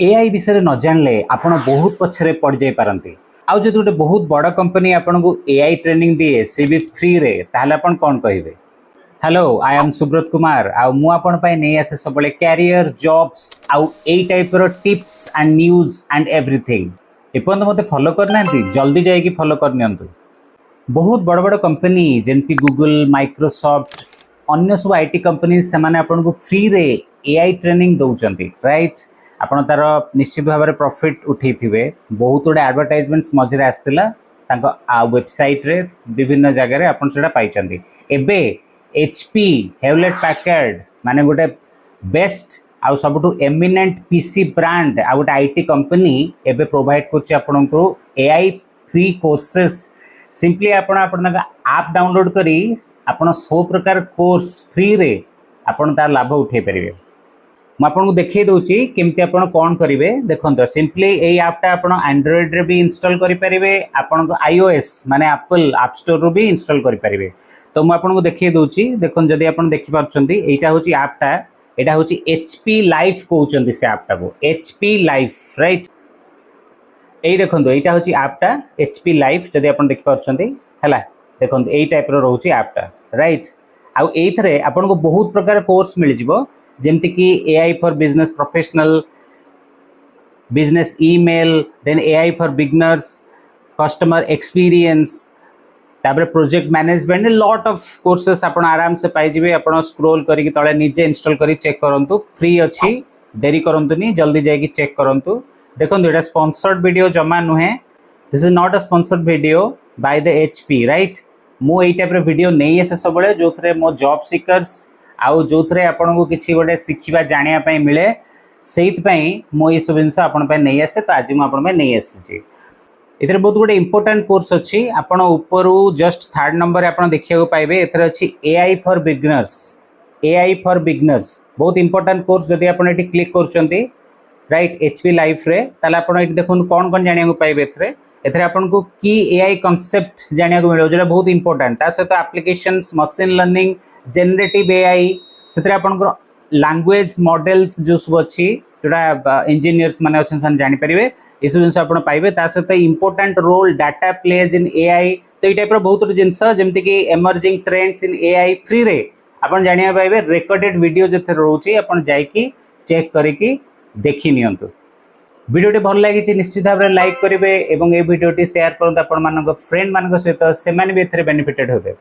AI विषय न जानले आपण बहुत पछरे पड़ जाई पारंती। आउ जदि गोटे बहुत बड़ कंपनी आपन को एआई ट्रेनिंग दिए सी भी फ्री रे ताहले आपण कोन कहिबे। Hello I am Subrat Kumar आउ मु आपण पय नै आसे सबले कैरियर जॉब्स आउ एई टाइप रो tips and news and everything. एपन मते फॉलो करनांती जल्दी जाई कि फॉलो करनियंतु। बहुत बड़ बड़ कंपनी जेमति गूगल माइक्रोसॉफ्ट अन्य सब आईटी कंपनी से माने आपन को फ्री रे एआई ट्रेनिंग दउचंती राइट। आपण तार निश्चित भाव में प्रॉफिट उठे थे बहुत गुड़े एडवर्टाइजमेंट्स मझे आसला वेबसाइट रे विभिन्न जगह आपन सेटा पाइचंती। एबे एचपी हेवलेट पैकर्ड माने गोटे बेस्ट आउ सबुठु एमिनेंट पीसी ब्रांड आ गोटे आईटी कंपनी एबे प्रोवाइड करछि आपन को एआई फ्री कोर्सेस। सिंपली आपण ऐप डाउनलोड करी आपण सब प्रकार कोर्स फ्री रे आपण तार लाभ उठे परिबे। मुझे देखिए दूसरी केमती आप कौन करेंगे देखो सिंपली यही ऐपटा आप एंड्रॉइड रे भी इंस्टॉल करेंगे आपन आईओएस माने एप्पल ऐप स्टोर रू भी इंस्टॉल करेंगे। तो मुझे देखिए दूसरी देखो जदि आप देखिपुंट यहाँ हूँ ऐपटा यहाँ हूँ एचपी लाइफ कहते से ऐपटा को एचपी लाइफ राइट। यही देखो यहाँ हूँ ऐपटा एचपी लाइफ जदि आप देखिपुंट है देखो यही टाइप रोचे ऐपटा राइट। आउ ये आपको बहुत प्रकार कोर्स मिल जाव जेमती कि AI for business professional business email then AI for beginners customer experience तापर project management lot of courses आप आराम से पाइबे। आप स्क्रोल करके तले निजे इंस्टॉल करी चेक करंतु फ्री अच्छी देरी करंतुनी जल्दी जाइए चेक करंतु। देखो ये स्पॉन्सर्ड वीडियो जमा नुहे this is not a sponsored video by the HP right. मु एई टाइप वीडियो नहीं आसे सब जो थे मो जॉब सीकर्स आउ जो थे आपन को किसी गोटे शिखा जानापी मिले से मो ये सब जिन आप नहीं आसे। तो आज मुझे नहीं आसी इधर बहुत गुड इंपोर्टेंट कोर्स अच्छी आपड़ ऊपर जस्ट थर्ड नंबर आप देखा पाइबे एथर अच्छी AI for beginners. AI for beginners बहुत इंपोर्टेंट कोर्स जदि आप क्लिक कर राइट एचपी लाइफ रे ताले आपन एठी देखो कौन कौन जानिया पाइबे एथरे एथरे आपन को की एआई कांसेप्ट जानिया को मिलो जेटा बहुत इंपोर्टेंट ता सहित applications machine learning generative AI सेथरे आपन को लैंग्वेज मॉडल्स जो सब अच्छी जोड़ा इंजीनियर्स माने अच्छे जानि परिबे ये सब जिनस आपन पाइबे ता सहित important role data plays in AI. तो ये टाइप रो बहुत जिनस जेमति कि emerging trends in AI free रे आपन जानिया पाइबे। रिकॉर्डेड वीडियो जथे रोची आपन जाईकी चेक करिकी देखि नियंतु। वीडियोटी भल लगी निश्चित भाव में लाइक करेंगे और ये वीडियोटी शेयर करते फ्रेंड मान सहित से बेनिफिटेड होते।